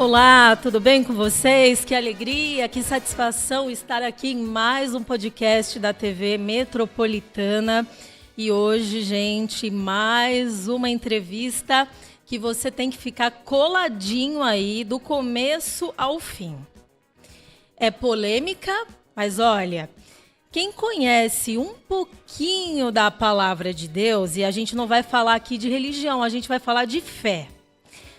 Olá, tudo bem com vocês? Que alegria, que satisfação estar aqui em mais um podcast da TV Metropolitana. E hoje, gente, mais uma entrevista que você tem que ficar coladinho aí do começo ao fim. É polêmica, mas olha, quem conhece um pouquinho da palavra de Deus, e a gente não vai falar aqui de religião, a gente vai falar de fé,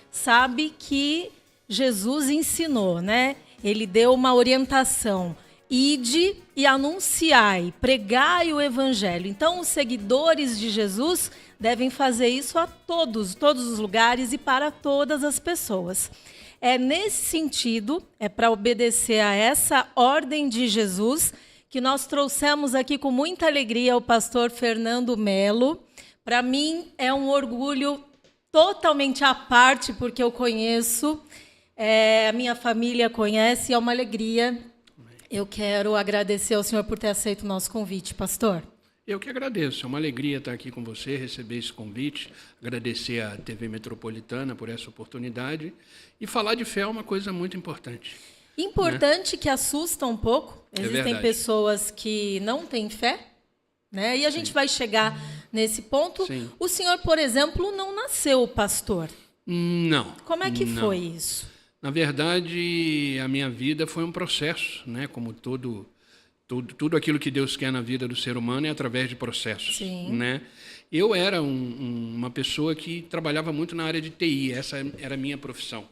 sabe que Jesus ensinou, né? Ele deu uma orientação: ide e anunciai, pregai o evangelho. Então, os seguidores de Jesus devem fazer isso a todos os lugares e para todas as pessoas. É nesse sentido, é para obedecer a essa ordem de Jesus, que nós trouxemos aqui com muita alegria o pastor Fernando Melo. Para mim, é um orgulho totalmente à parte, porque eu conheço, a minha família conhece, é uma alegria. Eu quero agradecer ao senhor por ter aceito o nosso convite, pastor. Eu que agradeço, é uma alegria estar aqui com você, receber esse convite, agradecer à TV Metropolitana por essa oportunidade, e falar de fé é uma coisa muito importante. Importante, né? Que assusta um pouco. Existem verdade. Pessoas que não têm fé, né? E a gente vai chegar nesse ponto. Sim. O senhor, por exemplo, não nasceu pastor. Não. Como é que foi isso? Na verdade, a minha vida foi um processo, né? Como tudo aquilo que Deus quer na vida do ser humano é através de processos. Sim. Né? Eu era uma pessoa que trabalhava muito na área de TI, essa era a minha profissão.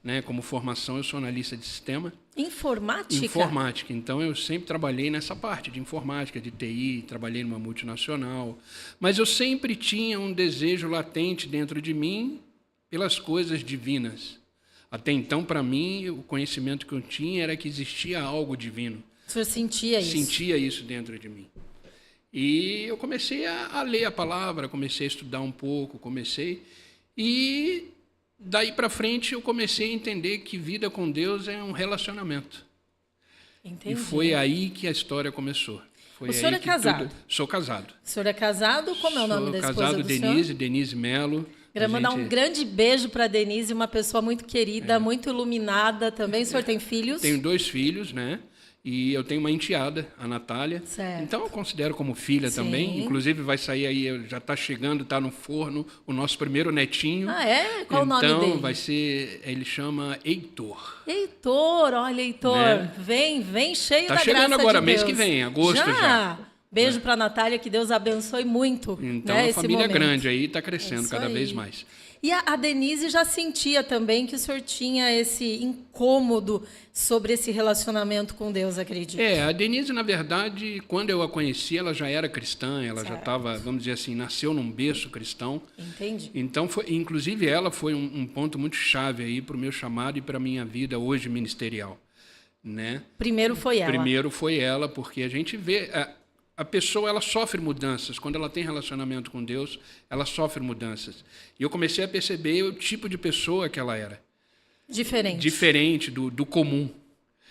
Né? Como formação, eu sou analista de sistema. Informática? Informática. Então, eu sempre trabalhei nessa parte de informática, de TI, trabalhei numa multinacional. Mas eu sempre tinha um desejo latente dentro de mim pelas coisas divinas. Até então, para mim, o conhecimento que eu tinha era que existia algo divino. O senhor sentia isso? Sentia isso dentro de mim. E eu comecei a ler a palavra, comecei a estudar um pouco, e daí para frente eu comecei a entender que vida com Deus é um relacionamento. Entendi. E foi aí que a história começou. Foi o senhor é casado? Sou casado. O senhor é casado? Como é o nome da esposa casado, do senhor? Denise Melo. Quero mandar um grande beijo para a Denise, uma pessoa muito querida, muito iluminada também. O senhor tem filhos? Tenho 2 filhos, né? E eu tenho uma enteada, a Natália. Certo. Então eu considero como filha. Sim. Também. Inclusive vai sair aí, já está chegando, está no forno, o nosso primeiro netinho. Ah, é? Qual o nome dele? Então vai ser, ele chama Heitor. Heitor, olha, Heitor, né? Vem cheio da graça de Deus. Está chegando agora, mês que vem, agosto já. Beijo para a Natália, que Deus abençoe muito. Então, né, a família momento. Grande aí está crescendo cada vez mais. E a Denise já sentia também que o senhor tinha esse incômodo sobre esse relacionamento com Deus, acredito. A Denise, na verdade, quando eu a conheci, ela já era cristã, ela já estava, vamos dizer assim, nasceu num berço cristão. Entendi. Então, inclusive, ela foi um ponto muito chave aí para o meu chamado e para a minha vida hoje ministerial. Né? Primeiro foi ela. Primeiro foi ela, porque a gente vê... A pessoa, ela sofre mudanças. Quando ela tem relacionamento com Deus, ela sofre mudanças. E eu comecei a perceber o tipo de pessoa que ela era. Diferente do comum.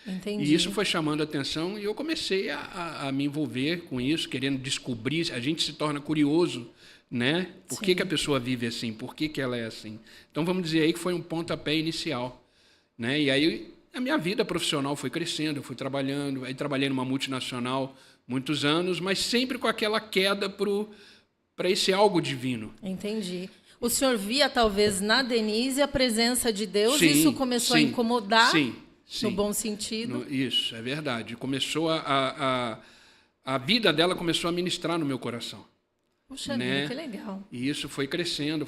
Entendi. E isso foi chamando a atenção e eu comecei a me envolver com isso, querendo descobrir. A gente se torna curioso, né? Por que a pessoa vive assim? Por que ela é assim? Então, vamos dizer aí que foi um pontapé inicial. Né? E aí, a minha vida profissional foi crescendo, eu fui trabalhando. Aí trabalhei numa multinacional muitos anos, mas sempre com aquela queda para esse algo divino. Entendi. O senhor via, talvez, na Denise a presença de Deus, sim, e isso começou a incomodar, sim, no bom sentido? Isso, é verdade. Começou a vida dela começou a ministrar no meu coração. Puxa né? vida, que legal. E isso foi crescendo,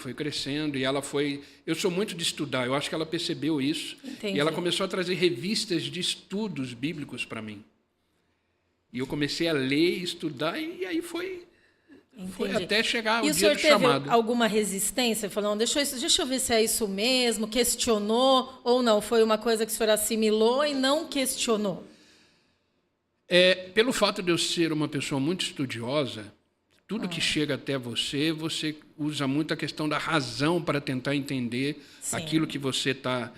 e ela foi... Eu sou muito de estudar, eu acho que ela percebeu isso. Entendi. E ela começou a trazer revistas de estudos bíblicos para mim. E eu comecei a ler e estudar, e aí foi até chegar o dia do chamado. E o senhor teve alguma resistência? Falou, deixa eu ver se é isso mesmo, questionou, ou não? Foi uma coisa que o senhor assimilou e não questionou? Pelo fato de eu ser uma pessoa muito estudiosa, tudo que chega até você usa muito a questão da razão para tentar entender aquilo que você está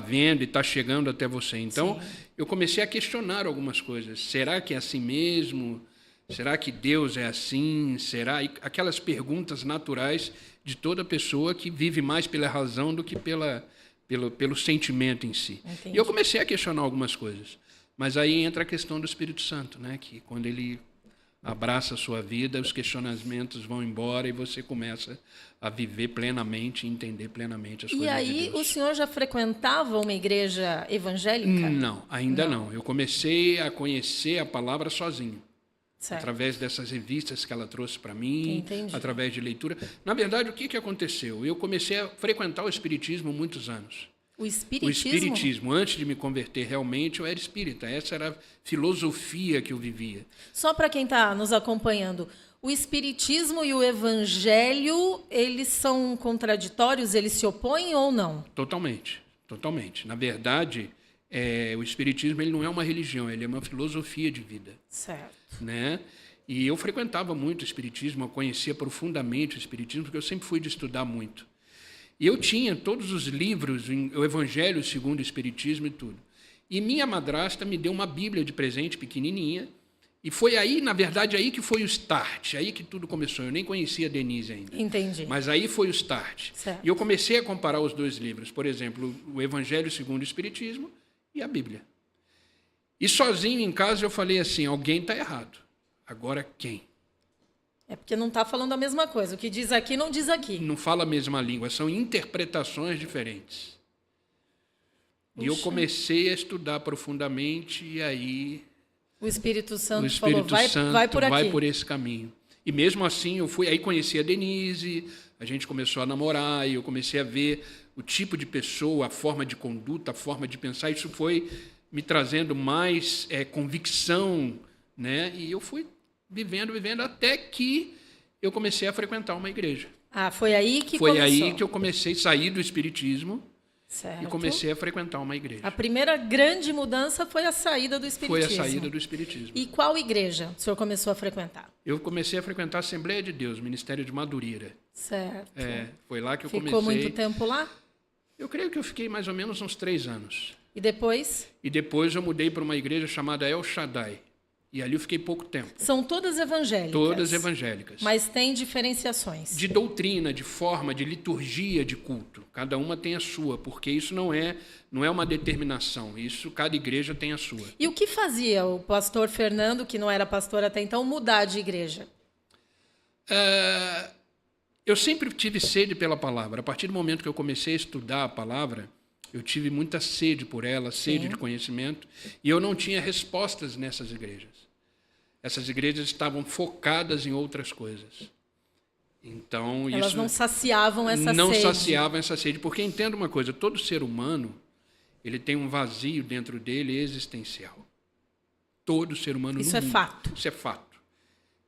vendo e está chegando até você. Então, eu comecei a questionar algumas coisas. Será que é assim mesmo? Será que Deus é assim? Será? E aquelas perguntas naturais de toda pessoa que vive mais pela razão do que pelo sentimento em si. Entendi. E eu comecei a questionar algumas coisas. Mas aí entra a questão do Espírito Santo, né? Que quando ele abraça a sua vida, os questionamentos vão embora e você começa a viver plenamente e entender plenamente as coisas de Deus. E aí, o senhor já frequentava uma igreja evangélica? Não, ainda não. Eu comecei a conhecer a palavra sozinho. Certo. Através dessas revistas que ela trouxe para mim, Entendi. através de leitura. Na verdade, o que aconteceu? Eu comecei a frequentar o Espiritismo há muitos anos. O O espiritismo? Espiritismo, antes de me converter realmente, eu era espírita. Essa era a filosofia que eu vivia. Só para quem está nos acompanhando, o espiritismo e o evangelho, eles são contraditórios? Eles se opõem ou não? Totalmente, totalmente. Na verdade, o Espiritismo ele não é uma religião, ele é uma filosofia de vida. Certo. Né? E eu frequentava muito o Espiritismo, eu conhecia profundamente o Espiritismo, porque eu sempre fui de estudar muito. E eu tinha todos os livros, o Evangelho segundo o Espiritismo e tudo. E minha madrasta me deu uma Bíblia de presente, pequenininha, e foi aí, na verdade, aí que foi o start, aí que tudo começou. Eu nem conhecia a Denise ainda. Entendi. Mas aí foi o start. Certo. E eu comecei a comparar os dois livros, por exemplo, o Evangelho segundo o Espiritismo e a Bíblia. E sozinho em casa eu falei assim, alguém está errado. Agora quem? É porque não está falando a mesma coisa. O que diz aqui não diz aqui. Não fala a mesma língua, são interpretações diferentes. E eu comecei a estudar profundamente e aí O Espírito Santo, o Espírito falou, Santo vai por aqui. vai por esse caminho. E mesmo assim eu fui, aí conheci a Denise, a gente começou a namorar e eu comecei a ver o tipo de pessoa, a forma de conduta, a forma de pensar. Isso foi me trazendo mais convicção, né? E eu fui vivendo, até que eu comecei a frequentar uma igreja. Ah, foi aí que Foi começou. aí que eu comecei a sair do espiritismo Certo. e comecei a frequentar uma igreja. A primeira grande mudança foi a saída do espiritismo. Foi a saída do espiritismo. E qual igreja o senhor começou a frequentar? Eu comecei a frequentar a Assembleia de Deus, Ministério de Madureira. Certo. Foi lá que eu Ficou comecei. muito tempo lá? Eu creio que eu fiquei mais ou menos uns 3 anos. E depois? E depois eu mudei para uma igreja chamada El Shaddai. E ali eu fiquei pouco tempo. São todas evangélicas. Todas evangélicas. Mas tem diferenciações. De doutrina, de forma, de liturgia de culto. Cada uma tem a sua, porque isso não é uma determinação. Isso, cada igreja tem a sua. E o que fazia o pastor Fernando, que não era pastor até então, mudar de igreja? Eu sempre tive sede pela palavra. A partir do momento que eu comecei a estudar a palavra, eu tive muita sede por ela, sede de conhecimento, e eu não tinha respostas nessas igrejas. Essas igrejas estavam focadas em outras coisas. Então, Elas não saciavam essa não sede. saciavam essa sede, porque entenda uma coisa, todo ser humano, ele tem um vazio dentro dele existencial. Todo ser humano Isso no é mundo. fato. Isso é fato.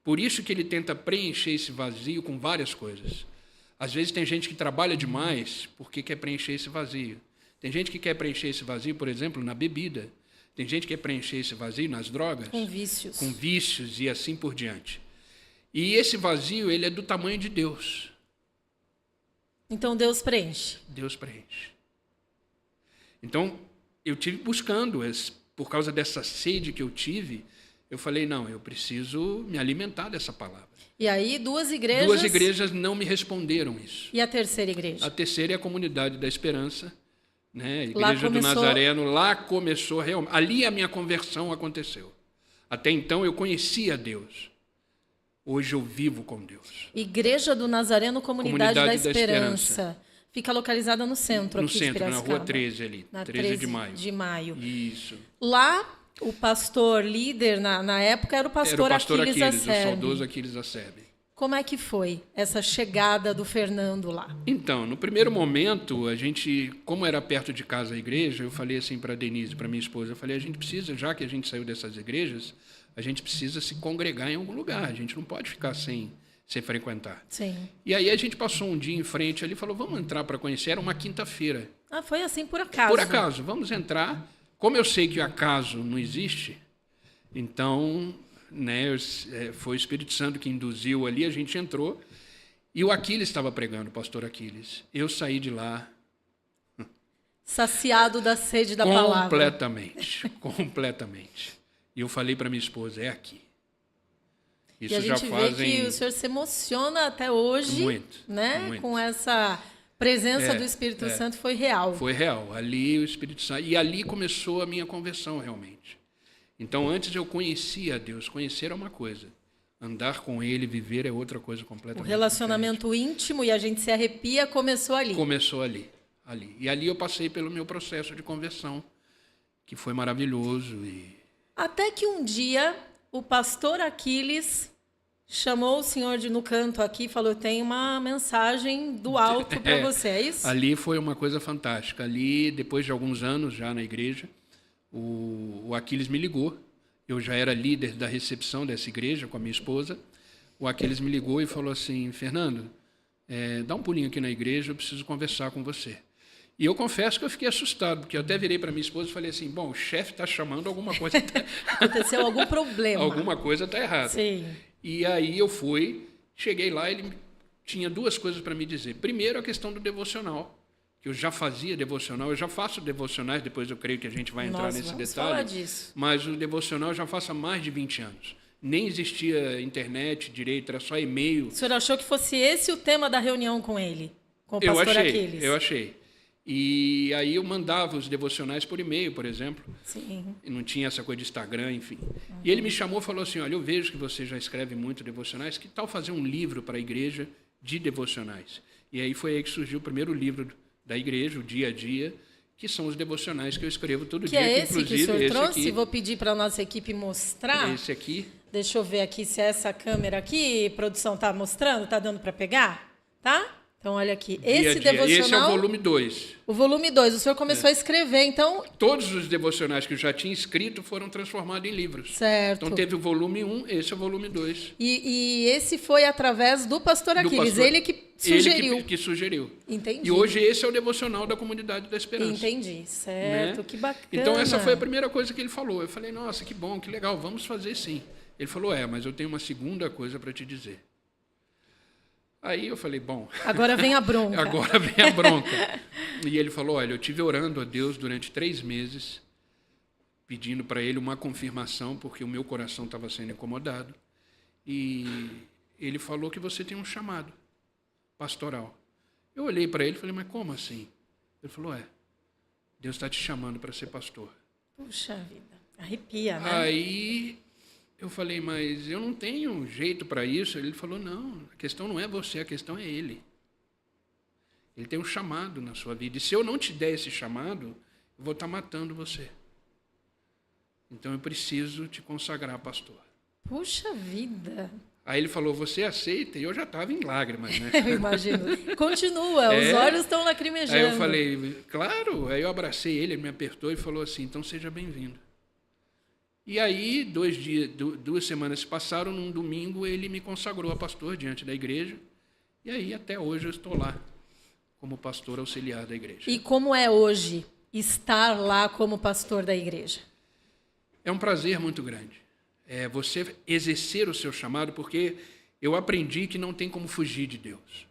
Por isso que ele tenta preencher esse vazio com várias coisas. Às vezes tem gente que trabalha demais porque quer preencher esse vazio. Tem gente que quer preencher esse vazio, por exemplo, na bebida. Tem gente que quer preencher esse vazio nas drogas. Com vícios. Com vícios e assim por diante. E esse vazio, ele é do tamanho de Deus. Então Deus preenche. Deus preenche. Então, eu tive buscando, por causa dessa sede que eu tive, eu falei, não, eu preciso me alimentar dessa palavra. E aí, duas igrejas... Duas igrejas não me responderam isso. E a terceira igreja? A terceira é a Comunidade da Esperança, né? A Igreja Lá começou... do Nazareno. Lá começou realmente. Ali a minha conversão aconteceu. Até então eu conhecia Deus. Hoje eu vivo com Deus. Igreja do Nazareno, Comunidade da Esperança. Fica localizada no centro, no aqui centro, de Piracicaba. na Rua 13 ali, Na 13 de maio. de maio. Isso. Lá, o pastor líder, na época, era o pastor, Era o pastor Aquiles Aquiles, o Acerbe. saudoso Aquiles Acerbe. Como é que foi essa chegada do Fernando lá? Então, no primeiro momento, a gente, como era perto de casa a igreja, eu falei assim para a Denise, para minha esposa, eu falei, a gente precisa, já que a gente saiu dessas igrejas, a gente precisa se congregar em algum lugar, a gente não pode ficar sem frequentar. Sim. E aí a gente passou um dia em frente ali e falou, vamos entrar para conhecer, era uma quinta-feira. Ah, foi assim por acaso? Por acaso, vamos entrar. Como eu sei que o acaso não existe, então, né, foi o Espírito Santo que induziu ali, a gente entrou, e o Aquiles estava pregando, o pastor Aquiles. Eu saí de lá... Saciado da sede da palavra. Completamente. E eu falei para minha esposa, é aqui. Isso e a gente já fazem... vê que o senhor se emociona até hoje, muito, né? muito. Com essa Presença do Espírito Santo foi real. Foi real. Ali o Espírito Santo. E ali começou a minha conversão, realmente. Então, antes eu conhecia a Deus. Conhecer é uma coisa. Andar com Ele, viver é outra coisa completamente diferente. O relacionamento íntimo, e a gente se arrepia, começou ali. Começou ali. E ali eu passei pelo meu processo de conversão, que foi maravilhoso. Até que um dia, o pastor Aquiles chamou o senhor no canto aqui e falou, tem uma mensagem do alto para você, é isso? Ali foi uma coisa fantástica. Ali, depois de alguns anos já na igreja, o Aquiles me ligou. Eu já era líder da recepção dessa igreja com a minha esposa. O Aquiles me ligou e falou assim, Fernando, dá um pulinho aqui na igreja, eu preciso conversar com você. E eu confesso que eu fiquei assustado, porque eu até virei para minha esposa e falei assim, bom, o chefe está chamando, alguma coisa... Aconteceu algum problema. Alguma coisa está errada. Sim. E aí eu cheguei lá, ele tinha duas coisas para me dizer. Primeiro, a questão do devocional, que eu já fazia devocional, eu já faço devocionais, depois eu creio que a gente vai entrar nesse detalhe. Falar disso. Mas o devocional eu já faço há mais de 20 anos. Nem existia internet direito, era só e-mail. O senhor achou que fosse esse o tema da reunião com ele? Com o pastor Aquiles? Eu achei. E aí eu mandava os devocionais por e-mail, por exemplo. Sim. E não tinha essa coisa de Instagram, enfim. E ele me chamou e falou assim, olha, eu vejo que você já escreve muito devocionais, que tal fazer um livro para a igreja de devocionais? E aí foi aí que surgiu o primeiro livro da igreja, o Dia a Dia, que são os devocionais que eu escrevo todo dia. Que é esse que o senhor trouxe? Aqui, vou pedir para a nossa equipe mostrar. Esse aqui. Deixa eu ver aqui se essa câmera aqui, produção, está mostrando, está dando para pegar? Tá? Então, olha aqui. Esse devocional... Esse é o volume 2. O volume 2. O senhor começou a escrever, então... Todos os devocionais que eu já tinha escrito foram transformados em livros. Certo. Então, teve o volume 1, esse é o volume 2. E esse foi através do pastor Aquiles, ele que sugeriu. Ele que sugeriu. Entendi. E hoje esse é o devocional da Comunidade da Esperança. Entendi, certo, né? Que bacana. Então, essa foi a primeira coisa que ele falou. Eu falei, nossa, que bom, que legal, vamos fazer sim. Ele falou, mas eu tenho uma segunda coisa para te dizer. Aí eu falei, bom... Agora vem a bronca. Agora vem a bronca. E ele falou, olha, eu tive orando a Deus durante 3 meses, pedindo para ele uma confirmação, porque o meu coração estava sendo incomodado. E ele falou que você tem um chamado pastoral. Eu olhei para ele e falei, mas como assim? Ele falou, Deus está te chamando para ser pastor. Puxa vida, arrepia, né? Aí... eu falei, mas eu não tenho jeito para isso. Ele falou, não, a questão não é você, a questão é ele. Ele tem um chamado na sua vida. E se eu não te der esse chamado, eu vou estar matando você. Então eu preciso te consagrar, pastor. Puxa vida. Aí ele falou, você aceita? E eu já estava em lágrimas, né? Eu imagino. Continua, os olhos estão lacrimejando. Aí eu falei, claro. Aí eu abracei ele, ele me apertou e falou assim, então seja bem-vindo. E aí, 2 semanas se passaram, num domingo ele me consagrou a pastor diante da igreja. E aí, até hoje, eu estou lá como pastor auxiliar da igreja. E como é hoje estar lá como pastor da igreja? É um prazer muito grande. É você exercer o seu chamado, porque eu aprendi que não tem como fugir de Deus.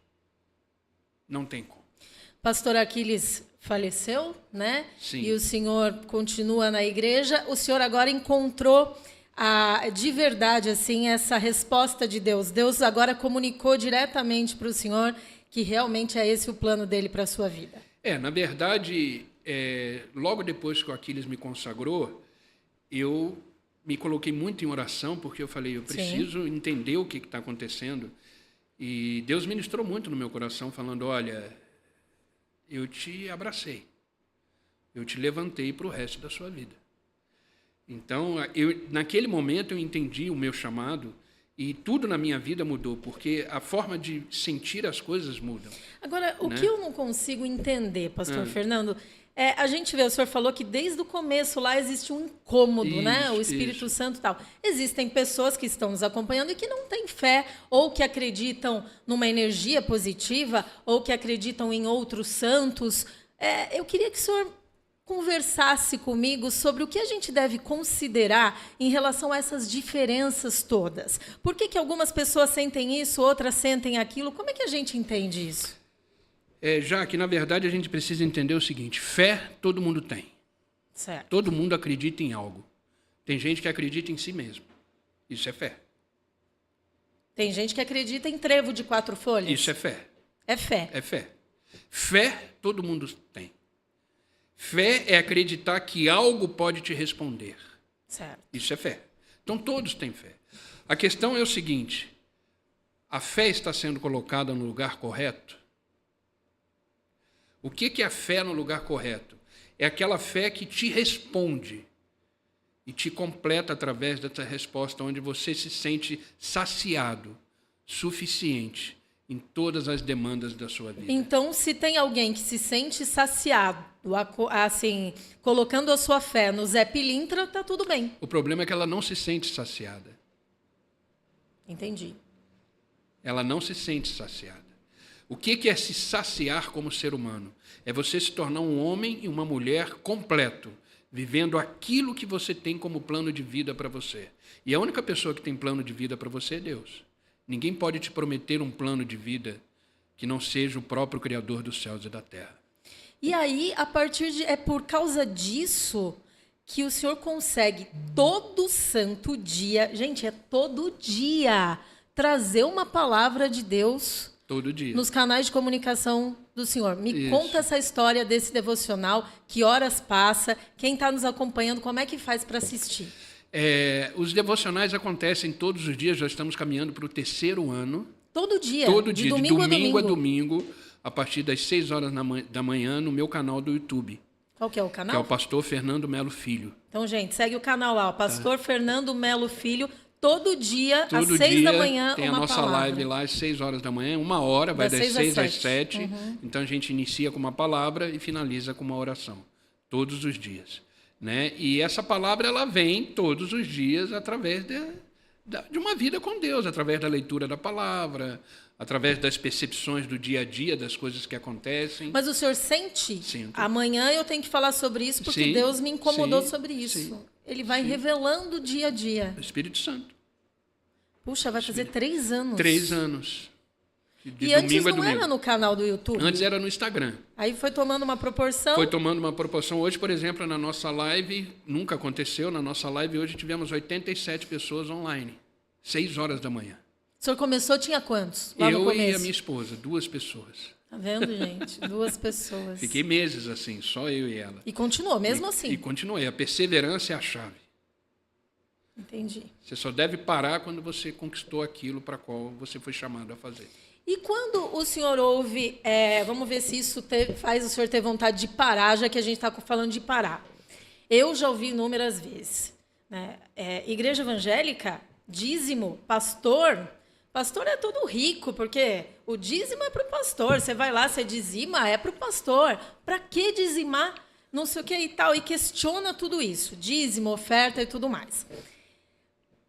Não tem como. Pastor Aquiles faleceu, né? Sim. E o senhor continua na igreja. O senhor agora encontrou de verdade assim essa resposta de Deus. Deus agora comunicou diretamente para o senhor que realmente é esse o plano dele para a sua vida. Na verdade, logo depois que o Aquiles me consagrou, eu me coloquei muito em oração, porque eu falei, eu preciso entender o que está acontecendo. E Deus ministrou muito no meu coração, falando, olha... eu te abracei, eu te levantei para o resto da sua vida. Então, naquele momento eu entendi o meu chamado e tudo na minha vida mudou, porque a forma de sentir as coisas mudam. Agora, o que eu não consigo entender, pastor Fernando, a gente vê, o senhor falou que desde o começo lá existe um incômodo, né? O Espírito Santo e tal. Existem pessoas que estão nos acompanhando e que não têm fé, ou que acreditam numa energia positiva, ou que acreditam em outros santos. Eu queria que o senhor conversasse comigo sobre o que a gente deve considerar em relação a essas diferenças todas. Por que algumas pessoas sentem isso, outras sentem aquilo? Como é que a gente entende isso? Já que, na verdade, a gente precisa entender o seguinte, fé todo mundo tem. Certo. Todo mundo acredita em algo. Tem gente que acredita em si mesmo. Isso é fé. Tem gente que acredita em trevo de 4 folhas. Isso é fé. É fé. É fé. Fé, todo mundo tem. Fé é acreditar que algo pode te responder. Certo. Isso é fé. Então, todos têm fé. A questão é o seguinte: a fé está sendo colocada no lugar correto? O que é a fé no lugar correto? É aquela fé que te responde e te completa através dessa resposta, onde você se sente saciado, suficiente em todas as demandas da sua vida. Então, se tem alguém que se sente saciado, assim, colocando a sua fé no Zé Pilintra, tá tudo bem. O problema é que ela não se sente saciada. Entendi. Ela não se sente saciada. O que é se saciar como ser humano? É você se tornar um homem e uma mulher completo, vivendo aquilo que você tem como plano de vida para você. E a única pessoa que tem plano de vida para você é Deus. Ninguém pode te prometer um plano de vida que não seja o próprio Criador dos céus e da terra. E aí, é por causa disso que o senhor consegue todo santo dia, gente, é todo dia, trazer uma palavra de Deus todo dia nos canais de comunicação do senhor. Me Isso. conta essa história desse devocional, que horas passa, quem está nos acompanhando, como é que faz para assistir? Os devocionais acontecem todos os dias, já estamos caminhando para o 3º ano. Todo dia? Todo de dia, domingo de domingo a a domingo, a partir das 6 horas da manhã, no meu canal do YouTube. Qual que é o canal? Que é o Pastor Fernando Melo Filho. Então, gente, segue o canal lá, o Pastor Fernando Melo Filho. Todo dia, às Todo 6 dia da manhã, tem a uma nossa palavra. live lá às 6 horas da manhã, 1 hora, vai das 6 às 7. Uhum. Então a gente inicia com uma palavra e finaliza com uma oração, todos os dias. Né? E essa palavra ela vem todos os dias através de uma vida com Deus, através da leitura da palavra, através das percepções do dia a dia, das coisas que acontecem. Mas o senhor sente? Sinto. Amanhã eu tenho que falar sobre isso porque Sim, Deus me incomodou sim, sobre isso. sim, Ele vai sim. revelando dia a dia. O Espírito Santo. Puxa, vai fazer 3 anos. 3 anos. De E antes domingo a não domingo. era no canal do YouTube? Antes era no Instagram. Aí foi tomando uma proporção. Foi tomando uma proporção. Hoje, por exemplo, na nossa live, nunca aconteceu, na nossa live hoje tivemos 87 pessoas online. 6 horas da manhã. O senhor começou, tinha quantos? Lá no Eu começo? e a minha esposa, 2 pessoas. Tá vendo, gente? 2 pessoas. Fiquei meses assim, só eu e ela. E continuou, mesmo assim? E continuei. A perseverança é a chave. Entendi. Você só deve parar quando você conquistou aquilo para qual você foi chamado a fazer. E quando o senhor ouve, vamos ver se isso faz o senhor ter vontade de parar, já que a gente está falando de parar. Eu já ouvi inúmeras vezes. Né? Igreja evangélica, dízimo, pastor é todo rico, porque o dízimo é para o pastor. Você vai lá, você dizima, é para o pastor. Para que dizimar? Não sei o que e tal. E questiona tudo isso, dízimo, oferta e tudo mais.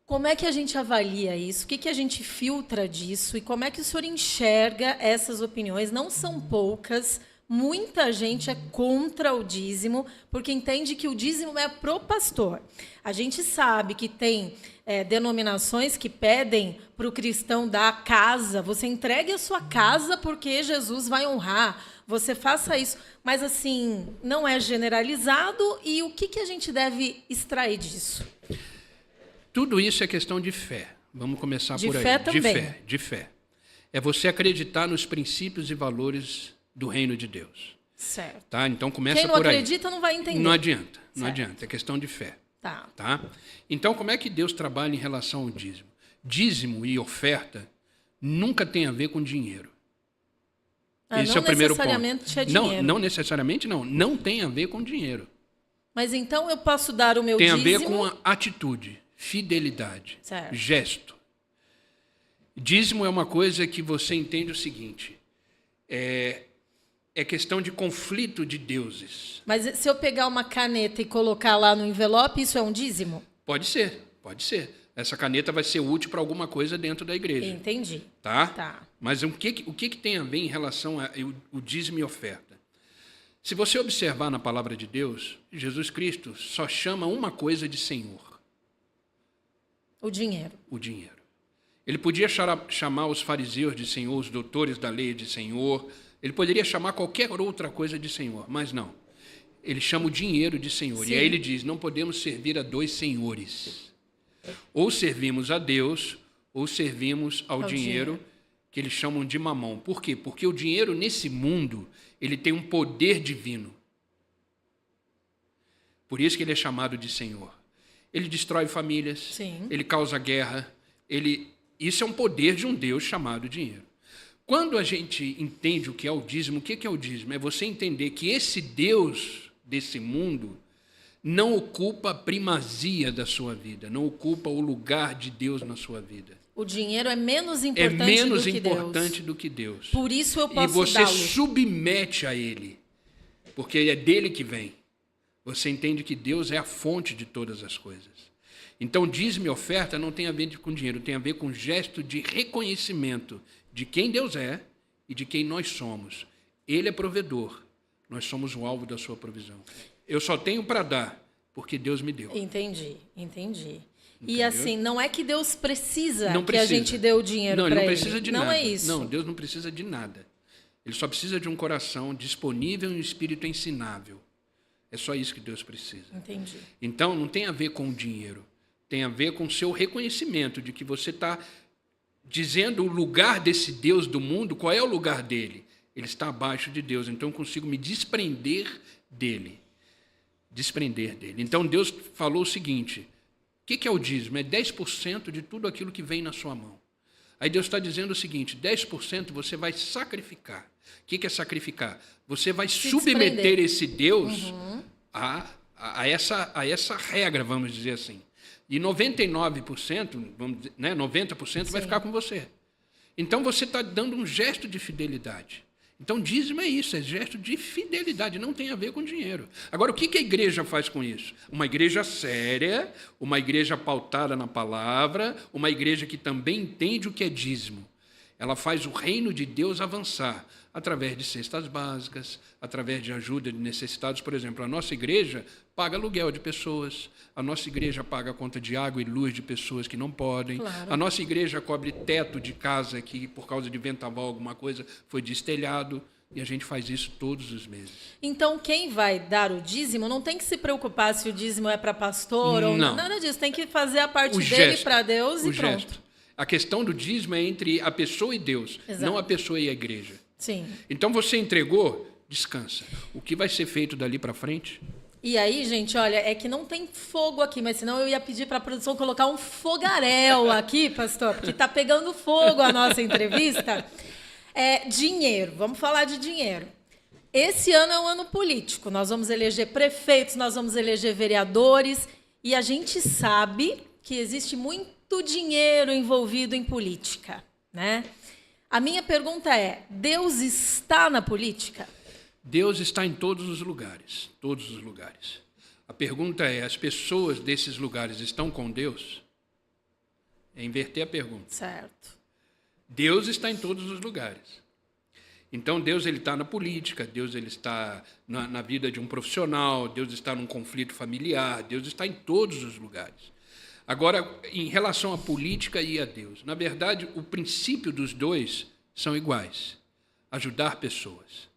Como é que a gente avalia isso? O que a gente filtra disso? E como é que o senhor enxerga essas opiniões? Não são poucas. Muita gente é contra o dízimo, porque entende que o dízimo é pro pastor. A gente sabe que tem denominações que pedem para o cristão dar a casa. Você entregue a sua casa porque Jesus vai honrar. Você faça isso. Mas, assim, não é generalizado. E o que a gente deve extrair disso? Tudo isso é questão de fé. Vamos começar por aí. De fé também. De fé. É você acreditar nos princípios e valores do reino de Deus. Certo. Tá? Então começa Quem não por aí. acredita não vai entender. Não adianta, não Certo. adianta. É questão de fé. Tá. Então, como é que Deus trabalha em relação ao dízimo? Dízimo e oferta nunca tem a ver com dinheiro. Esse é o primeiro ponto. Não necessariamente é dinheiro. Não necessariamente, não. Não tem a ver com dinheiro. Mas então eu posso dar o meu Tem dízimo... a ver com a atitude, fidelidade, Certo. gesto. Dízimo é uma coisa que você entende o seguinte, é questão de conflito de deuses. Mas se eu pegar uma caneta e colocar lá no envelope, isso é um dízimo? Pode ser. Essa caneta vai ser útil para alguma coisa dentro da igreja. Entendi. Tá? Mas o que tem a ver em relação ao dízimo e oferta? Se você observar na palavra de Deus, Jesus Cristo só chama uma coisa de Senhor. O dinheiro. O dinheiro. Ele podia chamar os fariseus de Senhor, os doutores da lei de Senhor. Ele poderia chamar qualquer outra coisa de Senhor, mas não. Ele chama o dinheiro de Senhor. Sim. E aí ele diz, não podemos servir a 2 senhores. Ou servimos a Deus, ou servimos ao dinheiro. que eles chamam de mamão. Por quê? Porque o dinheiro nesse mundo, ele tem um poder divino. Por isso que ele é chamado de Senhor. Ele destrói famílias, Sim. ele causa guerra, isso é um poder de um Deus chamado dinheiro. Quando a gente entende o que é o dízimo, o que é o dízimo? É você entender que esse Deus desse mundo não ocupa a primazia da sua vida, não ocupa o lugar de Deus na sua vida. O dinheiro é menos É importante menos do que importante Deus. do que Deus. Por isso eu E posso você dá-lo. submete a Ele, porque é dele que vem. Você entende que Deus é a fonte de todas as coisas. Então, dízimo e oferta não tem a ver com dinheiro, tem a ver com um gesto de reconhecimento de quem Deus é e de quem nós somos. Ele é provedor, nós somos o alvo da sua provisão. Eu só tenho para dar, porque Deus me deu. Entendi. E Entendeu? assim, não é que Deus precisa Não que a precisa. gente dê o dinheiro para ele. Não, ele não precisa de nada. Não é isso. Não, Deus não precisa de nada. Ele só precisa de um coração disponível e um espírito ensinável. É só isso que Deus precisa. Entendi. Então, não tem a ver com o dinheiro. Tem a ver com o seu reconhecimento de que você está dizendo o lugar desse Deus do mundo. Qual é o lugar dele? Ele está abaixo de Deus. Então, eu consigo me desprender dele. Então, Deus falou o seguinte: o que é o dízimo? É 10% de tudo aquilo que vem na sua mão. Aí Deus está dizendo o seguinte: 10% você vai sacrificar. O que é sacrificar? Você vai submeter esse Deus a essa regra, vamos dizer assim. E 99%, vamos dizer, né, 90% vai ficar com você. Então você está dando um gesto de fidelidade. Então dízimo é isso, é gesto de fidelidade, não tem a ver com dinheiro. Agora, o que a igreja faz com isso? Uma igreja séria, uma igreja pautada na palavra, uma igreja que também entende o que é dízimo. Ela faz o reino de Deus avançar através de cestas básicas, através de ajuda de necessitados. Por exemplo, a nossa igreja paga aluguel de pessoas, a nossa igreja paga a conta de água e luz de pessoas que não podem, Claro. a nossa igreja cobre teto de casa que, por causa de vendaval, alguma coisa, foi destelhado, e a gente faz isso todos os meses. Então, quem vai dar o dízimo não tem que se preocupar se o dízimo é para pastor ou não. Nada disso. Tem que fazer a parte dele para Deus e pronto. Gesto. A questão do dízimo é entre a pessoa e Deus, Exato. não a pessoa e a igreja. Sim. Então, você entregou, descansa. O que vai ser feito dali para frente? E aí, gente, olha, é que não tem fogo aqui, mas senão eu ia pedir para a produção colocar um fogaréu aqui, pastor, porque está pegando fogo a nossa entrevista. Dinheiro, vamos falar de dinheiro. Esse ano é um ano político, nós vamos eleger prefeitos, nós vamos eleger vereadores, e a gente sabe que existe muito dinheiro envolvido em política, né? A minha pergunta é: Deus está na política? Deus está em todos os lugares, todos os lugares. A pergunta é: as pessoas desses lugares estão com Deus? É inverter a pergunta. Certo. Deus está em todos os lugares. Então, Deus ele está na política, Deus ele está na vida de um profissional, Deus está num conflito familiar, Deus está em todos os lugares. Agora, em relação à política e a Deus, na verdade, o princípio dos dois são iguais: ajudar pessoas.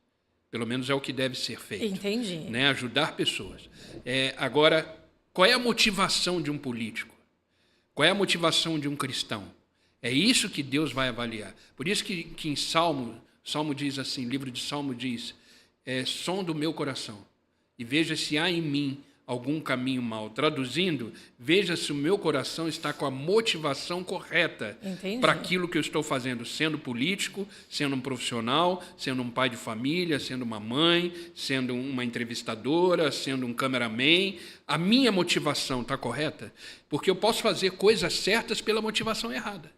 Pelo menos é o que deve ser feito. Entendi. Né? Ajudar pessoas. Agora, qual é a motivação de um político? Qual é a motivação de um cristão? É isso que Deus vai avaliar. Por isso que em Salmo diz assim, livro de Salmo diz: som do meu coração e veja se há em mim algum caminho mau. Traduzindo, veja se o meu coração está com a motivação correta para aquilo que eu estou fazendo, sendo político, sendo um profissional, sendo um pai de família, sendo uma mãe, sendo uma entrevistadora, sendo um cameraman. A minha motivação está correta? Porque eu posso fazer coisas certas pela motivação errada.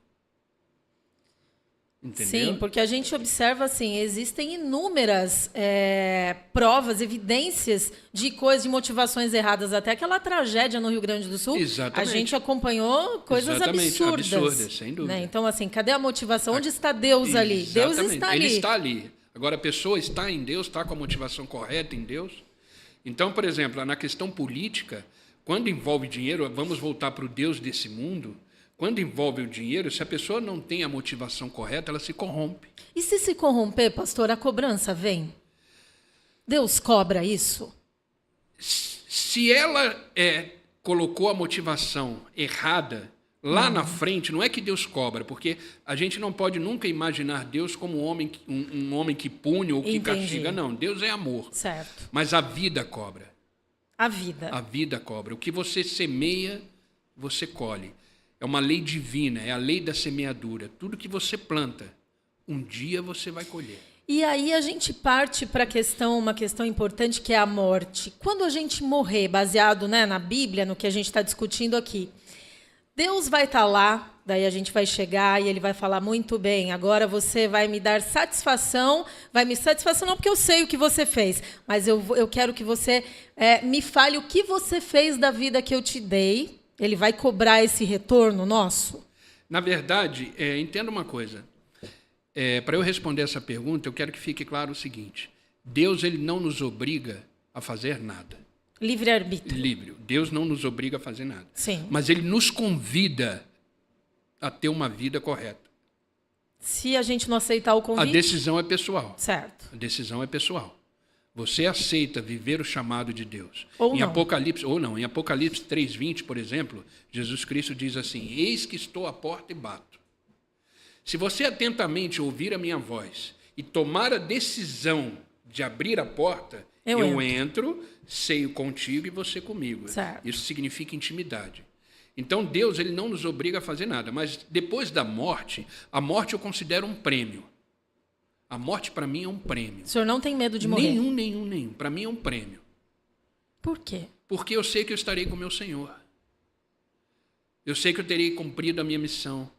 Entendeu? Sim, porque a gente observa assim, existem inúmeras provas, evidências de coisas, de motivações erradas. Até aquela tragédia no Rio Grande do Sul, Exatamente. A gente acompanhou coisas absurdas. Sem dúvida. Né? Então, assim, cadê a motivação? Onde está Deus ali? Exatamente. Deus está ali. Ele está ali. Agora, a pessoa está em Deus, está com a motivação correta em Deus. Então, por exemplo, na questão política, quando envolve dinheiro, vamos voltar para o Deus desse mundo. Quando envolve o dinheiro, se a pessoa não tem a motivação correta, ela se corrompe. E se corromper, pastor, a cobrança vem? Deus cobra isso? Se ela colocou a motivação errada, Lá na frente, não é que Deus cobra, porque a gente não pode nunca imaginar Deus como um homem que pune ou que castiga. Não, Deus é amor. Certo. Mas a vida cobra. A vida. A vida cobra. O que você semeia, você colhe. É uma lei divina, é a lei da semeadura. Tudo que você planta, um dia você vai colher. E aí a gente parte para uma questão importante, que é a morte. Quando a gente morrer, baseado, né, na Bíblia, no que a gente está discutindo aqui, Deus vai estar lá, daí a gente vai chegar e ele vai falar, muito bem, agora você vai me dar satisfação, satisfação não porque eu sei o que você fez, mas eu quero que você me fale o que você fez da vida que eu te dei. Ele vai cobrar esse retorno nosso? Na verdade, entenda uma coisa. Para eu responder essa pergunta, eu quero que fique claro o seguinte. Deus ele não nos obriga a fazer nada. Livre-arbítrio. Livre. Deus não nos obriga a fazer nada. Sim. Mas ele nos convida a ter uma vida correta. Se a gente não aceitar o convite... A decisão é pessoal. Certo. A decisão é pessoal. Você aceita viver o chamado de Deus. Ou em não. Apocalipse 3:20, por exemplo, Jesus Cristo diz assim, eis que estou à porta e bato. Se você atentamente ouvir a minha voz e tomar a decisão de abrir a porta, eu entro, ceio contigo e você comigo. Certo. Isso significa intimidade. Então, Deus ele não nos obriga a fazer nada. Mas depois da morte, a morte eu considero um prêmio. A morte, para mim, é um prêmio. O senhor não tem medo de morrer? Nenhum. Para mim, é um prêmio. Por quê? Porque eu sei que eu estarei com o meu Senhor. Eu sei que eu terei cumprido a minha missão.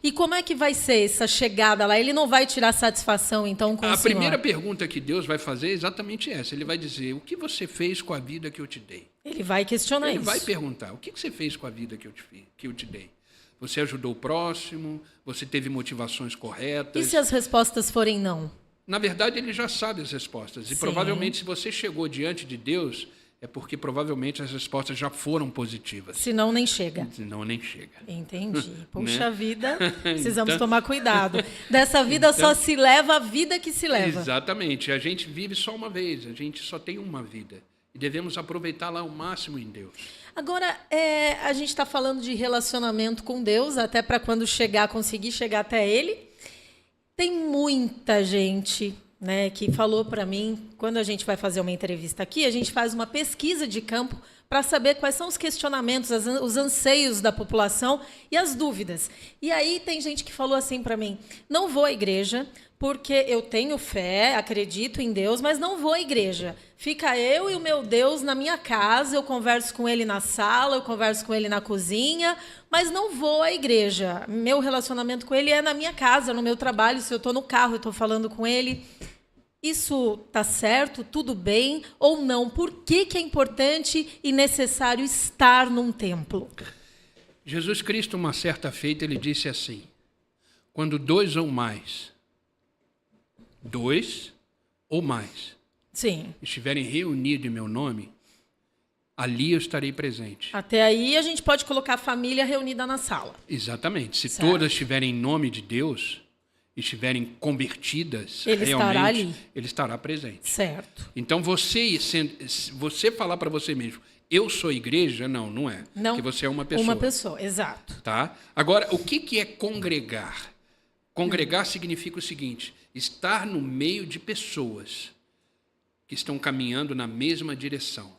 E como é que vai ser essa chegada lá? Ele não vai tirar satisfação, então, com o senhor? A primeira pergunta que Deus vai fazer é exatamente essa. Ele vai dizer, o que você fez com a vida que eu te dei? Ele vai questionar isso. Ele vai perguntar, o que você fez com a vida que eu te dei? Você ajudou o próximo? Você teve motivações corretas? E se as respostas forem não? Na verdade, ele já sabe as respostas. E provavelmente, se você chegou diante de Deus, é porque provavelmente as respostas já foram positivas. Senão nem chega. Senão nem chega. Entendi. Puxa Né? vida, precisamos tomar cuidado. Dessa vida só se leva a vida que se leva. Exatamente. A gente vive só uma vez, a gente só tem uma vida. E devemos aproveitá-la ao máximo em Deus. Agora, a gente está falando de relacionamento com Deus, até para quando conseguir chegar até Ele. Tem muita gente, né, que falou para mim, quando a gente vai fazer uma entrevista aqui, a gente faz uma pesquisa de campo para saber quais são os questionamentos, os anseios da população e as dúvidas. E aí tem gente que falou assim para mim, não vou à igreja porque eu tenho fé, acredito em Deus, mas não vou à igreja. Fica eu e o meu Deus na minha casa, eu converso com ele na sala, eu converso com ele na cozinha, mas não vou à igreja. Meu relacionamento com ele é na minha casa, no meu trabalho, se eu estou no carro, eu estou falando com ele. Isso está certo? Tudo bem? Ou não? Por que é importante e necessário estar num templo? Jesus Cristo, uma certa feita, ele disse assim, quando dois ou mais Sim. estiverem reunidos em meu nome, ali eu estarei presente. Até aí a gente pode colocar a família reunida na sala. Exatamente. Se Certo. todas estiverem em nome de Deus, estiverem convertidas, Ele realmente, estará ali. ele estará presente. Certo. Então, você falar para você mesmo, eu sou igreja, não é. Não. Porque você é uma pessoa. Uma pessoa, exato. Tá? Agora, o que é congregar? Congregar significa o seguinte, estar no meio de pessoas que estão caminhando na mesma direção,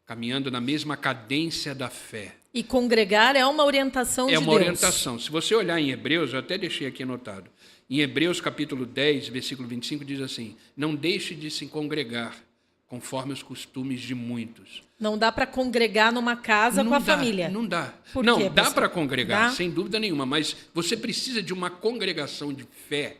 caminhando na mesma cadência da fé. E congregar é uma orientação de Deus. É uma orientação. Se você olhar em Hebreus, eu até deixei aqui anotado, em Hebreus capítulo 10, versículo 25, diz assim, não deixe de se congregar conforme os costumes de muitos. Não dá para congregar numa casa com a família. Não dá. Por não, quê, dá para congregar, dá? sem dúvida nenhuma, mas você precisa de uma congregação de fé,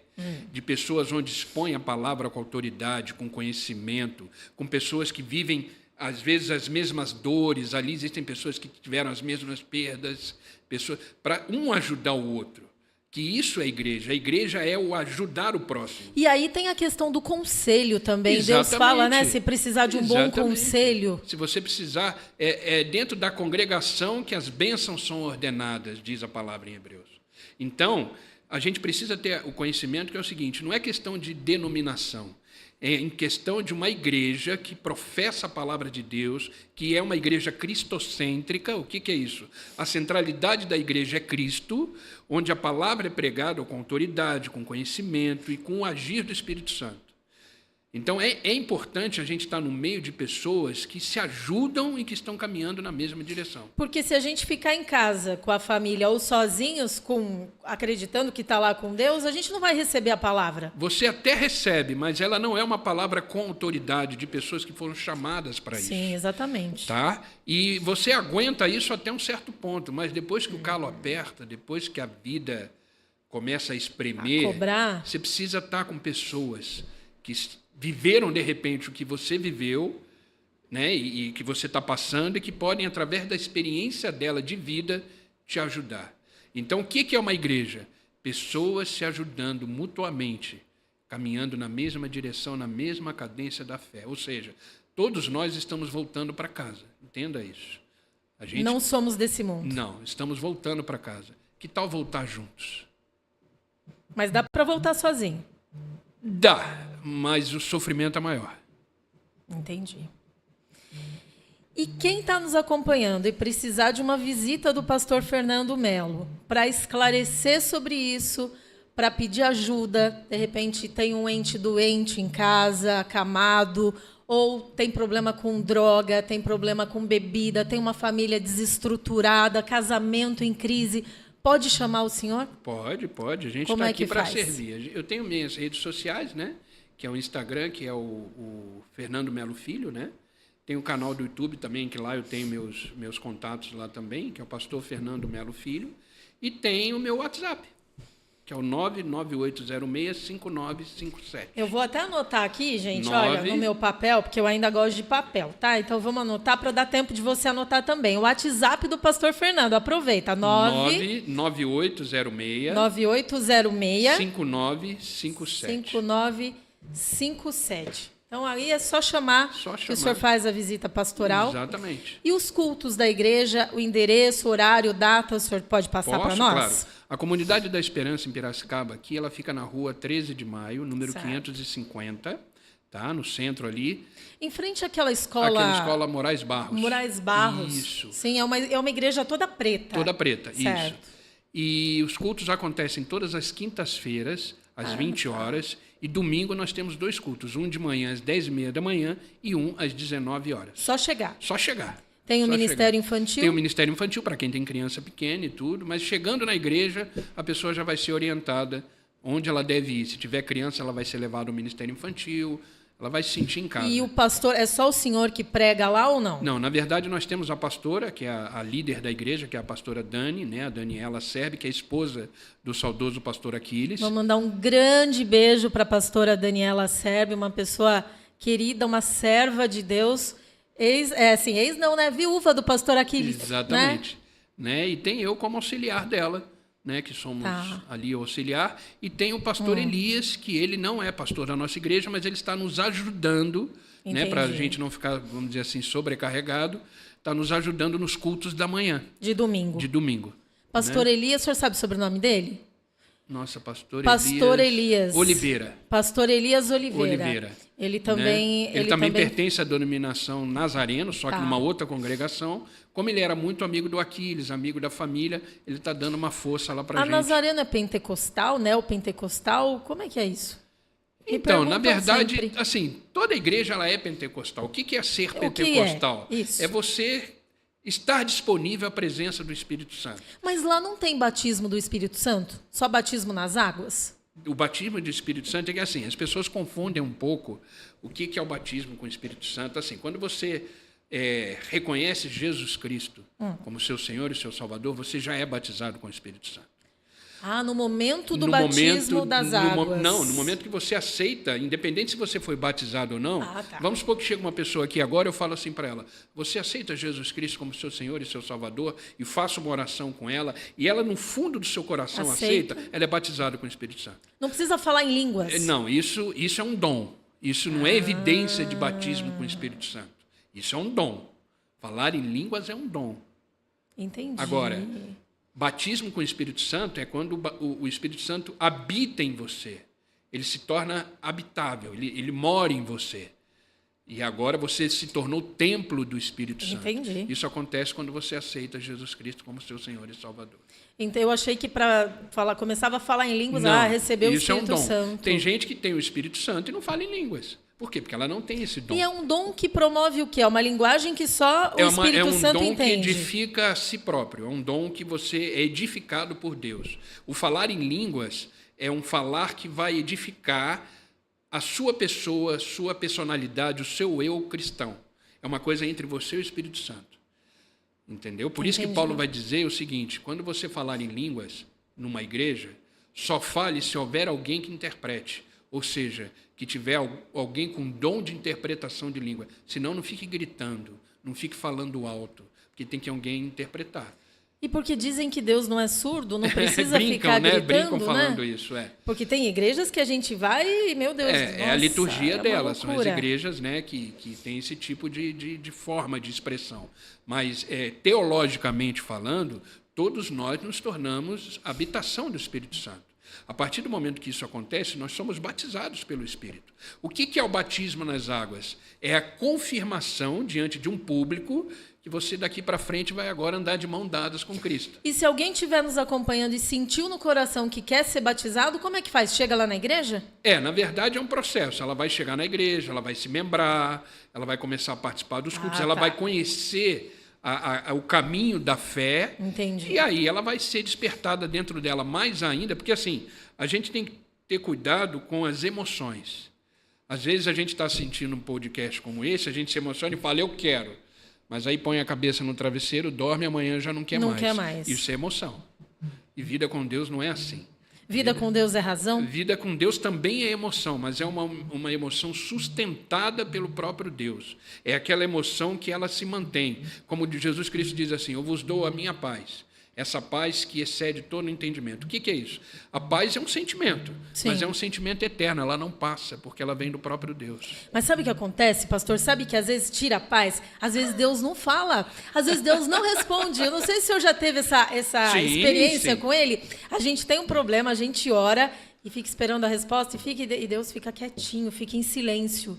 de pessoas onde expõe a palavra com autoridade, com conhecimento, com pessoas que vivem, às vezes, as mesmas dores. Ali existem pessoas que tiveram as mesmas perdas, para um ajudar o outro. Que isso é igreja. A igreja é o ajudar o próximo. E aí tem a questão do conselho também. Exatamente. Deus fala, né? Se precisar de um bom Exatamente. conselho. Se você precisar, é dentro da congregação que as bênçãos são ordenadas, diz a palavra em Hebreus. Então, a gente precisa ter o conhecimento que é o seguinte, não é questão de denominação, é em questão de uma igreja que professa a palavra de Deus, que é uma igreja cristocêntrica. O que é isso? A centralidade da igreja é Cristo, onde a palavra é pregada com autoridade, com conhecimento e com o agir do Espírito Santo. Então, é importante a gente estar no meio de pessoas que se ajudam e que estão caminhando na mesma direção. Porque se a gente ficar em casa com a família ou sozinhos, acreditando que está lá com Deus, a gente não vai receber a palavra. Você até recebe, mas ela não é uma palavra com autoridade de pessoas que foram chamadas para isso. Sim, exatamente. Tá? E você aguenta isso até um certo ponto, mas depois que o calo aperta, depois que a vida começa a espremer, você precisa estar com pessoas que viveram, de repente, o que você viveu, né, e que você está passando, e que podem, através da experiência dela de vida, te ajudar. Então, o que é uma igreja? Pessoas se ajudando mutuamente, caminhando na mesma direção, na mesma cadência da fé. Ou seja, todos nós estamos voltando para casa. Entenda isso. A gente não somos desse mundo. Não, estamos voltando para casa. Que tal voltar juntos? Mas dá para voltar sozinho? Dá, mas o sofrimento é maior. Entendi. E quem está nos acompanhando e precisar de uma visita do pastor Fernando Melo para esclarecer sobre isso, para pedir ajuda, de repente tem um ente doente em casa, acamado, ou tem problema com droga, tem problema com bebida, tem uma família desestruturada, casamento em crise, pode chamar o senhor? Pode. A gente está aqui para servir. Eu tenho minhas redes sociais, né? Que é o Instagram, que é o Fernando Melo Filho, né? Tem o canal do YouTube também, que lá eu tenho meus contatos lá também, que é o pastor Fernando Melo Filho. E tem o meu WhatsApp, que é o 998065957. Eu vou até anotar aqui, gente, olha, no meu papel, porque eu ainda gosto de papel, tá? Então vamos anotar para dar tempo de você anotar também. O WhatsApp do pastor Fernando, aproveita, 9806 5957. Então aí é só chamar que o senhor faz a visita pastoral. Exatamente. E os cultos da igreja, o endereço, horário, data, o senhor pode passar para nós? Claro. A Comunidade da Esperança em Piracicaba, aqui, ela fica na rua 13 de maio, número 550, tá? No centro ali. Em frente àquela escola... Aquela escola Moraes Barros. Moraes Barros. Isso. Sim, é uma igreja toda preta. Toda preta, certo. Isso. E os cultos acontecem todas as quintas-feiras, às 20 horas, e domingo nós temos 2 cultos, um de manhã às 10h30 da manhã e um às 19 horas. Só chegar. Só chegar. Tem o Ministério Infantil? Tem o Ministério Infantil para quem tem criança pequena e tudo, mas chegando na igreja, a pessoa já vai ser orientada onde ela deve ir. Se tiver criança, ela vai ser levada ao Ministério Infantil, ela vai se sentir em casa. E o pastor, é só o senhor que prega lá ou não? Não, na verdade nós temos a pastora, que é a líder da igreja, que é a pastora Dani, né, a Daniela Serbe, que é a esposa do saudoso pastor Aquiles. Vou mandar um grande beijo para a pastora Daniela Serbe, uma pessoa querida, uma serva de Deus, viúva do pastor Aquiles. Exatamente. Né? E tem eu como auxiliar dela, né, que somos ali auxiliar, e tem o pastor Elias, que ele não é pastor da nossa igreja, mas ele está nos ajudando, né, para a gente não ficar, vamos dizer assim, sobrecarregado, está nos ajudando nos cultos da manhã. De domingo. De domingo. Pastor né? Elias, o senhor sabe o sobrenome dele? Nossa, pastor Elias Oliveira. Pastor Elias Oliveira. Ele também... Né? Ele também pertence à denominação Nazareno, só que numa outra congregação. Como ele era muito amigo do Aquiles, amigo da família, ele está dando uma força lá para a gente. A Nazareno é pentecostal, né? O pentecostal, como é que é isso? Então, na verdade, assim, toda igreja ela é pentecostal. O que é ser pentecostal? Que é? Isso. É você estar disponível à presença do Espírito Santo. Mas lá não tem batismo do Espírito Santo? Só batismo nas águas? O batismo do Espírito Santo é que assim, as pessoas confundem um pouco o que é o batismo com o Espírito Santo. Assim, quando você reconhece Jesus Cristo como seu Senhor e seu Salvador, você já é batizado com o Espírito Santo. No momento do batismo das águas. No momento que você aceita, independente se você foi batizado ou não, vamos supor que chega uma pessoa aqui agora, eu falo assim para ela, você aceita Jesus Cristo como seu Senhor e seu Salvador, e faço uma oração com ela, e ela no fundo do seu coração aceita, ela é batizada com o Espírito Santo. Não precisa falar em línguas. Não, isso é um dom. Isso não é evidência de batismo com o Espírito Santo. Isso é um dom. Falar em línguas é um dom. Entendi. Agora, batismo com o Espírito Santo é quando o Espírito Santo habita em você. ele se torna habitável, ele mora em você. E agora você se tornou templo do Espírito Santo. Entendi. Isso acontece quando você aceita Jesus Cristo como seu Senhor e Salvador. Então eu achei que começava a falar em línguas, Não, recebeu o isso é um Espírito dom. Santo. Tem gente que tem o Espírito Santo e não fala em línguas. Por quê? Porque ela não tem esse dom. E é um dom que promove o quê? É uma linguagem que só o Espírito Santo entende. É um dom que edifica a si próprio. É um dom que você é edificado por Deus. O falar em línguas é um falar que vai edificar a sua pessoa, sua personalidade, o seu eu cristão. É uma coisa entre você e o Espírito Santo. Entendeu? Por isso que Paulo vai dizer o seguinte: quando você falar em línguas numa igreja, só fale se houver alguém que interprete. Ou seja, que tiver alguém com dom de interpretação de língua. Senão, não fique gritando, não fique falando alto, porque tem que alguém interpretar. E porque dizem que Deus não é surdo, não precisa brincam, ficar né? gritando, Brincam falando isso, Porque tem igrejas que a gente vai e, meu Deus, é a liturgia delas, são as loucura. igrejas, né, que têm esse tipo de forma de expressão. Mas, teologicamente falando, todos nós nos tornamos habitação do Espírito Santo. A partir do momento que isso acontece, nós somos batizados pelo Espírito. O que é o batismo nas águas? É a confirmação diante de um público que você daqui para frente vai agora andar de mão dadas com Cristo. E se alguém estiver nos acompanhando e sentiu no coração que quer ser batizado, como é que faz? Chega lá na igreja? Na verdade é um processo. Ela vai chegar na igreja, ela vai se membrar, ela vai começar a participar dos cultos, ela vai conhecer o caminho da fé. Entendi. E aí ela vai ser despertada dentro dela mais ainda, porque assim, a gente tem que ter cuidado com as emoções. Às vezes a gente está assistindo um podcast como esse, a gente se emociona e fala, eu quero. Mas aí põe a cabeça no travesseiro, dorme, amanhã já não quer mais. Não quer mais. Isso é emoção. E vida com Deus não é assim. Vida com Deus é razão? Vida com Deus também é emoção, mas é uma emoção sustentada pelo próprio Deus. É aquela emoção que ela se mantém. Como Jesus Cristo diz assim, eu vos dou a minha paz. Essa paz que excede todo o entendimento. O que é isso? A paz é um sentimento, Sim. mas é um sentimento eterno, ela não passa, porque ela vem do próprio Deus. Mas sabe o que acontece, pastor? Sabe que às vezes tira a paz? Às vezes Deus não fala, às vezes Deus não responde. Eu não sei se o senhor já teve essa experiência com ele. A gente tem um problema, a gente ora e fica esperando a resposta e Deus fica quietinho, fica em silêncio.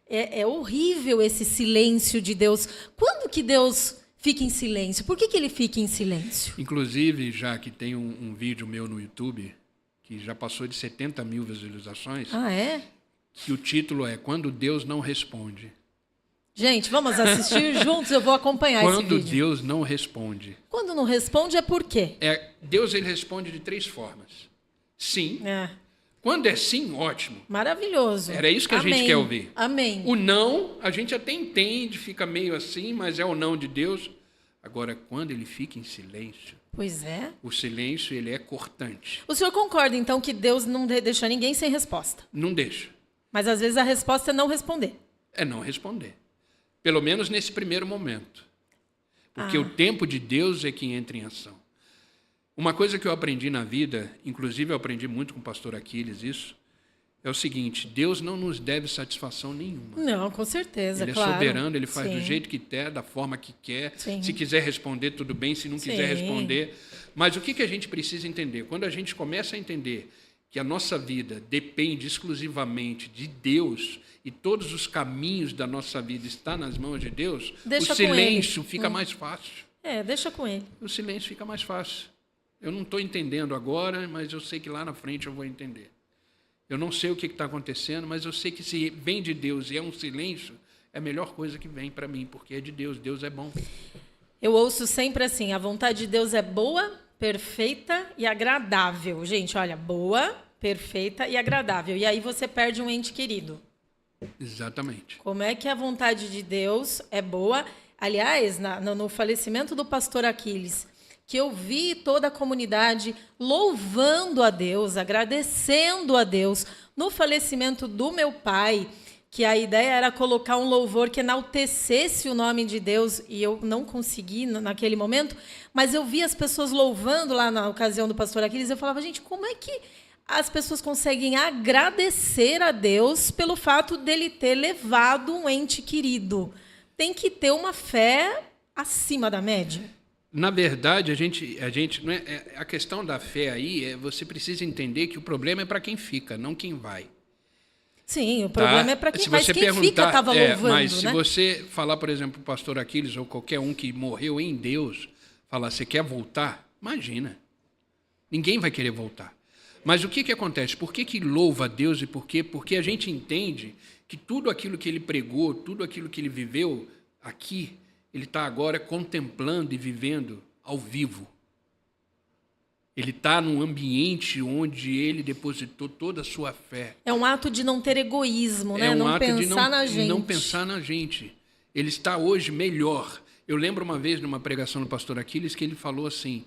É horrível esse silêncio de Deus. Quando que Deus fica em silêncio? Por que ele fica em silêncio? Inclusive, já que tem um vídeo meu no YouTube, que já passou de 70 mil visualizações, que o título é Quando Deus Não Responde. Gente, vamos assistir juntos, eu vou acompanhar esse vídeo. Quando Deus não responde. Quando não responde é por quê? Deus ele responde de 3 formas. Sim. Quando é sim, ótimo. Maravilhoso. Era isso que a gente quer ouvir. Amém. O não, a gente até entende, fica meio assim, mas é o não de Deus. Agora, quando ele fica em silêncio, pois é. O silêncio ele é cortante. O senhor concorda, então, que Deus não deixa ninguém sem resposta? Não deixa. Mas, às vezes, a resposta é não responder. É não responder. Pelo menos nesse primeiro momento. Porque o tempo de Deus é quem entra em ação. Uma coisa que eu aprendi na vida, inclusive eu aprendi muito com o pastor Aquiles isso, é o seguinte, Deus não nos deve satisfação nenhuma. Não, com certeza, Ele claro. é soberano, ele faz Sim. do jeito que quer, da forma que quer. Sim. Se quiser responder, tudo bem. Se não quiser responder. Mas o que a gente precisa entender? Quando a gente começa a entender que a nossa vida depende exclusivamente de Deus e todos os caminhos da nossa vida estão nas mãos de Deus, Deixa o silêncio fica mais fácil. Deixa com ele. O silêncio fica mais fácil. Eu não estou entendendo agora, mas eu sei que lá na frente eu vou entender. Eu não sei o que está acontecendo, mas eu sei que se vem de Deus e é um silêncio, é a melhor coisa que vem para mim, porque é de Deus, Deus é bom. Eu ouço sempre assim, a vontade de Deus é boa, perfeita e agradável. Gente, olha, boa, perfeita e agradável. E aí você perde um ente querido. Exatamente. Como é que a vontade de Deus é boa? Aliás, no falecimento do pastor Aquiles, que eu vi toda a comunidade louvando a Deus, agradecendo a Deus. No falecimento do meu pai, que a ideia era colocar um louvor que enaltecesse o nome de Deus, e eu não consegui naquele momento, mas eu vi as pessoas louvando lá na ocasião do pastor Aquiles, eu falava, gente, como é que as pessoas conseguem agradecer a Deus pelo fato dele ter levado um ente querido? Tem que ter uma fé acima da média. Na verdade, a gente não é, a questão da fé aí você precisa entender que o problema é para quem fica, não quem vai. Sim, o problema é para quem vai. Se Quem fica estava louvando, mas se né? você falar, por exemplo, o pastor Aquiles ou qualquer um que morreu em Deus, falar, você quer voltar? Imagina. Ninguém vai querer voltar. Mas o que acontece? Por que louva a Deus e por quê? Porque a gente entende que tudo aquilo que ele pregou, tudo aquilo que ele viveu aqui, ele está agora contemplando e vivendo ao vivo. Ele está num ambiente onde ele depositou toda a sua fé. É um ato de não ter egoísmo, né? É um não ato pensar na gente. Não pensar na gente. Ele está hoje melhor. Eu lembro uma vez, numa pregação do pastor Aquiles, que ele falou assim,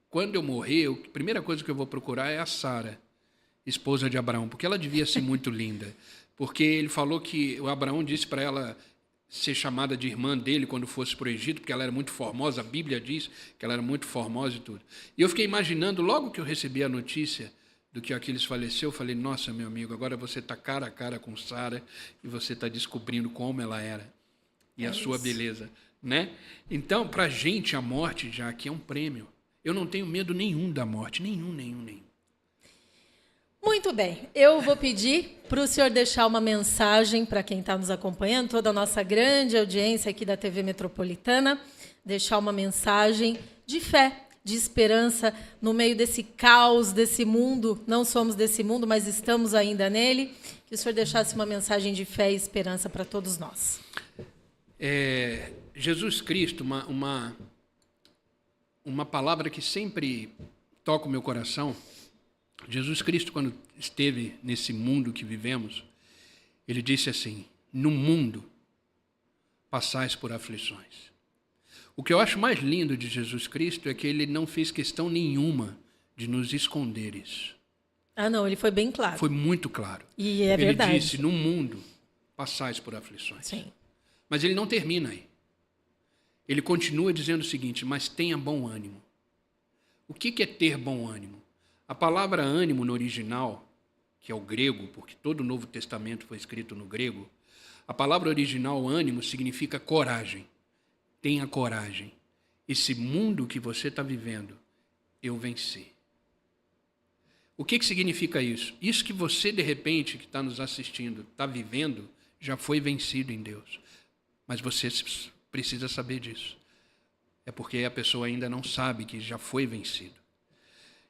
quando eu morrer, a primeira coisa que eu vou procurar é a Sara, esposa de Abraão, porque ela devia ser muito linda. Porque ele falou que o Abraão disse para ela ser chamada de irmã dele quando fosse para o Egito, porque ela era muito formosa, a Bíblia diz que ela era muito formosa e tudo. E eu fiquei imaginando, logo que eu recebi a notícia do que Aquiles faleceu, eu falei, nossa, meu amigo, agora você está cara a cara com Sara e você está descobrindo como ela era e a sua beleza, né? Então, para a gente, a morte já aqui é um prêmio. Eu não tenho medo nenhum da morte, nenhum. Muito bem, eu vou pedir para o senhor deixar uma mensagem para quem está nos acompanhando, toda a nossa grande audiência aqui da TV Metropolitana, deixar uma mensagem de fé, de esperança no meio desse caos, desse mundo. Não somos desse mundo, mas estamos ainda nele. Que o senhor deixasse uma mensagem de fé e esperança para todos nós. Jesus Cristo, uma palavra que sempre toca o meu coração. Jesus Cristo, quando esteve nesse mundo que vivemos, ele disse assim, no mundo passais por aflições. O que eu acho mais lindo de Jesus Cristo é que ele não fez questão nenhuma de nos esconder isso. Ah, não, ele foi bem claro. Foi muito claro. E é verdade. Ele disse, no mundo passais por aflições. Sim. Mas ele não termina aí. Ele continua dizendo o seguinte, mas tenha bom ânimo. O que é ter bom ânimo? A palavra ânimo no original, que é o grego, porque todo o Novo Testamento foi escrito no grego, a palavra original ânimo significa coragem. Tenha coragem. Esse mundo que você está vivendo, eu venci. O que significa isso? Isso que você, de repente, que está nos assistindo, está vivendo, já foi vencido em Deus. Mas você precisa saber disso. É porque a pessoa ainda não sabe que já foi vencido.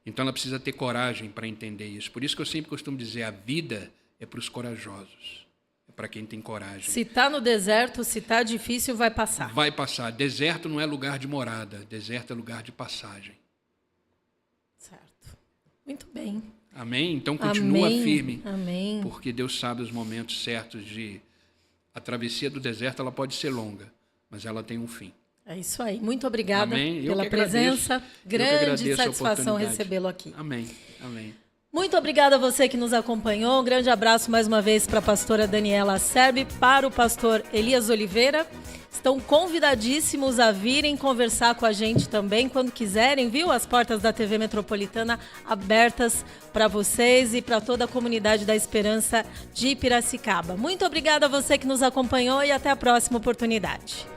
Então ela precisa ter coragem para entender isso. Por isso que eu sempre costumo dizer, a vida é para os corajosos. É para quem tem coragem. Se está no deserto, se está difícil, vai passar. Vai passar. Deserto não é lugar de morada. Deserto é lugar de passagem. Certo. Muito bem. Amém? Então continua firme. Amém. Porque Deus sabe os momentos certos de... A travessia do deserto ela pode ser longa, mas ela tem um fim. É isso aí. Muito obrigada pela presença. Grande satisfação recebê-lo aqui. Amém. Amém. Muito obrigada a você que nos acompanhou. Um grande abraço mais uma vez para a pastora Daniela Serbi, para o pastor Elias Oliveira. Estão convidadíssimos a virem conversar com a gente também quando quiserem, viu? As portas da TV Metropolitana abertas para vocês e para toda a comunidade da Esperança de Piracicaba. Muito obrigada a você que nos acompanhou e até a próxima oportunidade.